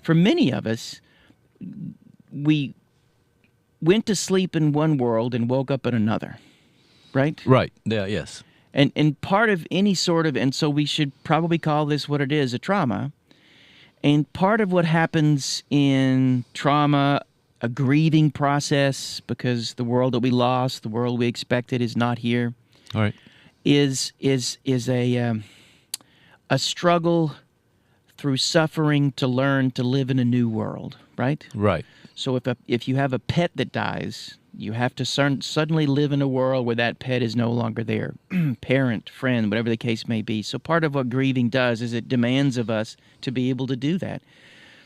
for many of us, we went to sleep in one world and woke up in another, right? Right. Yeah. Yes. And part of any sort of, and so we should probably call this what it is, a trauma. And part of what happens in trauma, a grieving process, because the world that we lost, the world we expected is not here, All right. is a struggle through suffering to learn to live in a new world, right? Right. So if you have a pet that dies, you have to suddenly live in a world where that pet is no longer there, parent, friend, whatever the case may be. So part of what grieving does is it demands of us to be able to do that.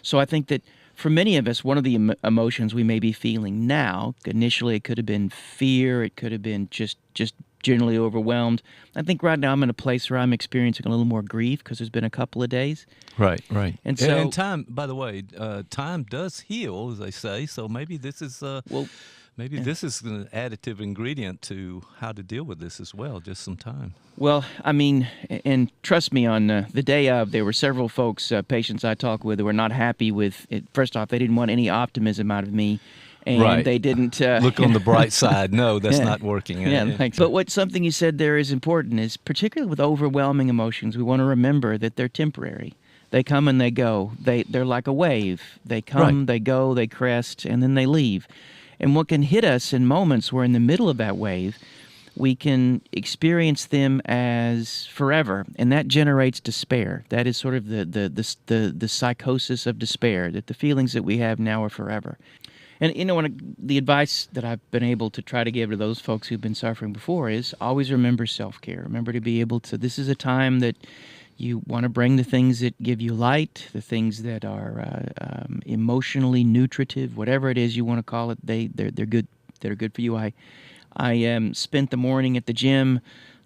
So I think that for many of us, one of the emotions we may be feeling now, initially it could have been fear, it could have been just generally overwhelmed. I think right now I'm in a place where I'm experiencing a little more grief because there's been a couple of days. Right, right. And so, and time, by the way, time does heal, as they say. So maybe this is this is an additive ingredient to how to deal with this as well. Just some time. Well, I mean, and trust me, on the day of, there were several folks, patients I talked with, who were not happy with it. First off, they didn't want any optimism out of me. And right. They didn't look on the bright side. No, that's not working. Yeah, thanks. But something you said there is important is, particularly with overwhelming emotions, we want to remember that they're temporary. They come and they go. They're like a wave. They come, right. They go, they crest, and then they leave. And what can hit us in moments where in the middle of that wave, we can experience them as forever, and that generates despair. That is sort of the psychosis of despair, that the feelings that we have now are forever. And, you know, the advice that I've been able to try to give to those folks who've been suffering before is always remember self-care. Remember to be able to, this is a time that you want to bring the things that give you light, the things that are emotionally nutritive, whatever it is you want to call it, they're good. They're good for you. I spent the morning at the gym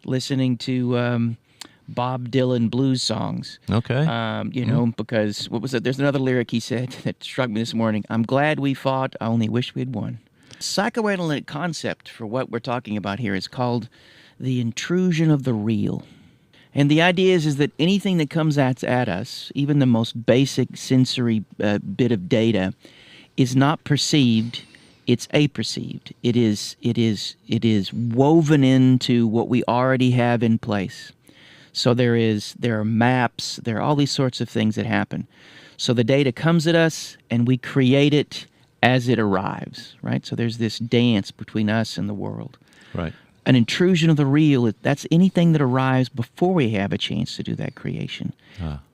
listening to Bob Dylan blues songs. Okay. You know, because what was it? There's another lyric he said that struck me this morning. I'm glad we fought. I only wish we'd won. Psychoanalytic concept for what we're talking about here is called the intrusion of the real. And the idea is that anything that comes at us, even the most basic sensory bit of data, is not perceived. It's apperceived. It is woven into what we already have in place. So there are maps, there are all these sorts of things that happen. So the data comes at us, and we create it as it arrives, right? So there's this dance between us and the world. Right. An intrusion of the real, that's anything that arrives before we have a chance to do that creation.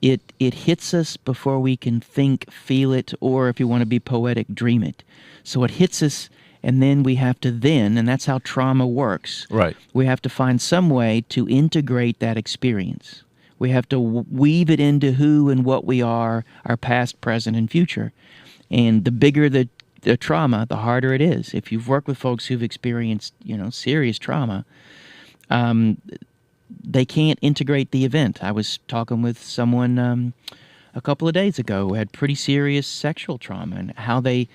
It hits us before we can think, feel it, or if you want to be poetic, dream it. So it hits us, and then we have to and that's how trauma works. Right. We have to find some way to integrate that experience. We have to weave it into who and what we are, our past, present, and future. And the bigger the trauma, the harder it is. If you've worked with folks who've experienced, serious trauma, they can't integrate the event. I was talking with someone a couple of days ago who had pretty serious sexual trauma, and how they've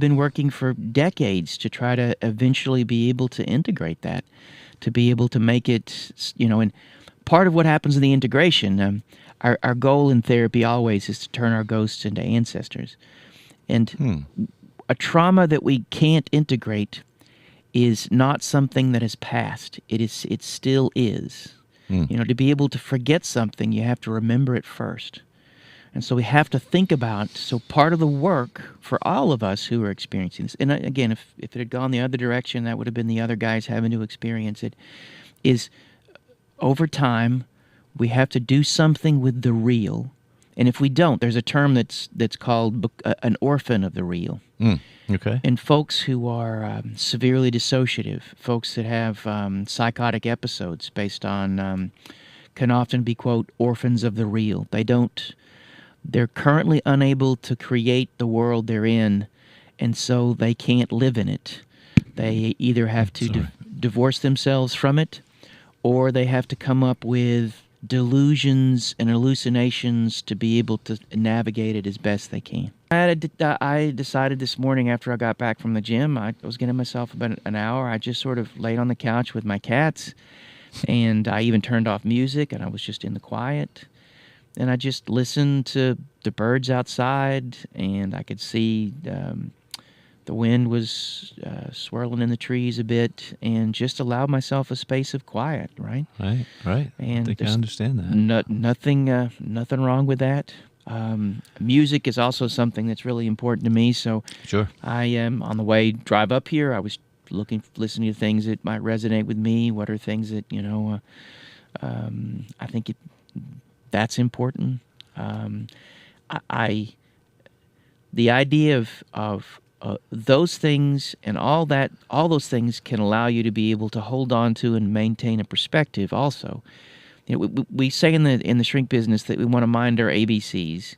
been working for decades to try to eventually be able to integrate that, to be able to make it, and part of what happens in the integration, our goal in therapy always is to turn our ghosts into ancestors. And a trauma that we can't integrate is not something that is past. It still is. To be able to forget something, you have to remember it first. And so we have to think about, so part of the work for all of us who are experiencing this, and again, if it had gone the other direction, that would have been the other guys having to experience it, is over time, we have to do something with the real. And if we don't, there's a term that's called an orphan of the real. Okay. And folks who are severely dissociative, folks that have psychotic episodes based on, can often be, quote, orphans of the real. They're currently unable to create the world they're in, and so they can't live in it. They either have to divorce themselves from it, or they have to come up with delusions and hallucinations to be able to navigate it as best they can. I decided this morning after I got back from the gym, I was getting myself about an hour. I just sort of laid on the couch with my cats, and I even turned off music, and I was just in the quiet. and I just listened to the birds outside, and I could see the wind was swirling in the trees a bit, and just allowed myself a space of quiet, right? Right, right. And I think I there's understand that. nothing wrong with that. Music is also something that's really important to me. So Sure. I am on the way drive up here. I was listening to things that might resonate with me. What are things that I think that's important. Um, I the idea of those things and all those things can allow you to be able to hold on to and maintain a perspective. Also, we say in the shrink business that we want to mind our ABCs,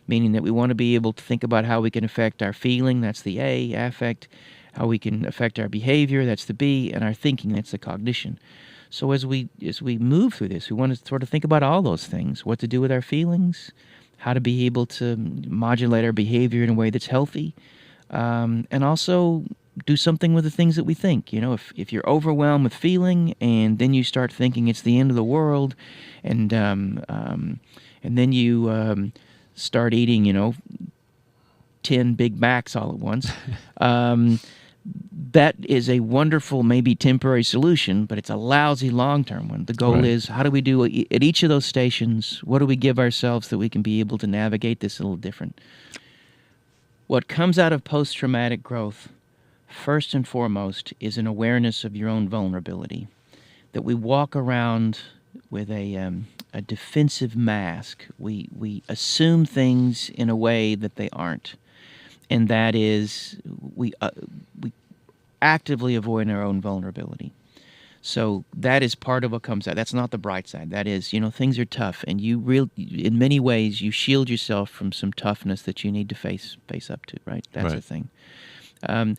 meaning that we want to be able to think about how we can affect our feeling. That's the A, affect. How we can affect our behavior. That's the B, and our thinking. That's the cognition. So as we move through this, we want to sort of think about all those things: what to do with our feelings, how to be able to modulate our behavior in a way that's healthy, and also do something with the things that we think. If you're overwhelmed with feeling, and then you start thinking it's the end of the world, and then you start eating 10 Big Macs all at once. That is a wonderful, maybe temporary solution, but it's a lousy long-term one. The goal is, how do we do at each of those stations? What do we give ourselves that we can be able to navigate this a little different? What comes out of post-traumatic growth, first and foremost, is an awareness of your own vulnerability. That we walk around with a defensive mask. We assume things in a way that they aren't. And that is, we actively avoid our own vulnerability. So that is part of what comes out. That's not the bright side. That is, things are tough, and in many ways, you shield yourself from some toughness that you need to face up to. Right? That's the thing. And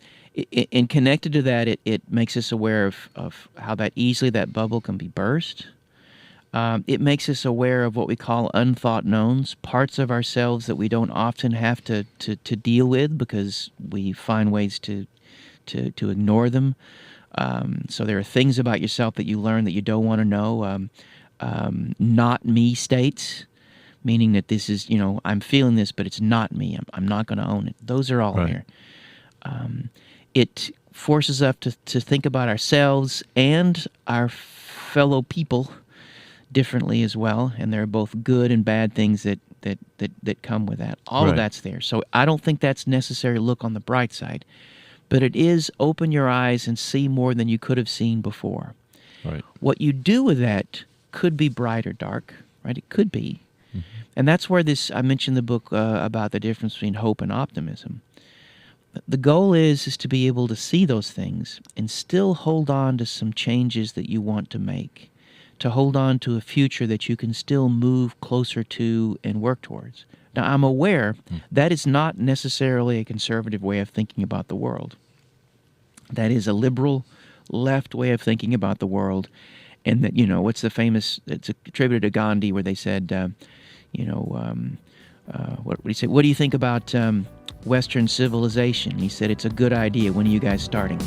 connected to that, it makes us aware of how easily that bubble can be burst. It makes us aware of what we call unthought knowns, parts of ourselves that we don't often have to deal with because we find ways to ignore them. So there are things about yourself that you learn that you don't want to know. Not me states, meaning that this is, I'm feeling this, but it's not me. I'm not going to own it. Those are all there. It forces us to think about ourselves and our fellow people differently as well, and there are both good and bad things that come with that. All of that's there. So I don't think that's necessary to look on the bright side, but it is open your eyes and see more than you could have seen before. Right. What you do with that could be bright or dark, right? It could be. Mm-hmm. And that's where I mentioned the book about the difference between hope and optimism. The goal is to be able to see those things and still hold on to some changes that you want to make, to hold on to a future that you can still move closer to and work towards. Now, I'm aware that is not necessarily a conservative way of thinking about the world. That is a liberal left way of thinking about the world. And that, what's the famous, it's attributed to Gandhi, where they said, what do you say? What do you think about Western civilization? He said, it's a good idea. When are you guys starting?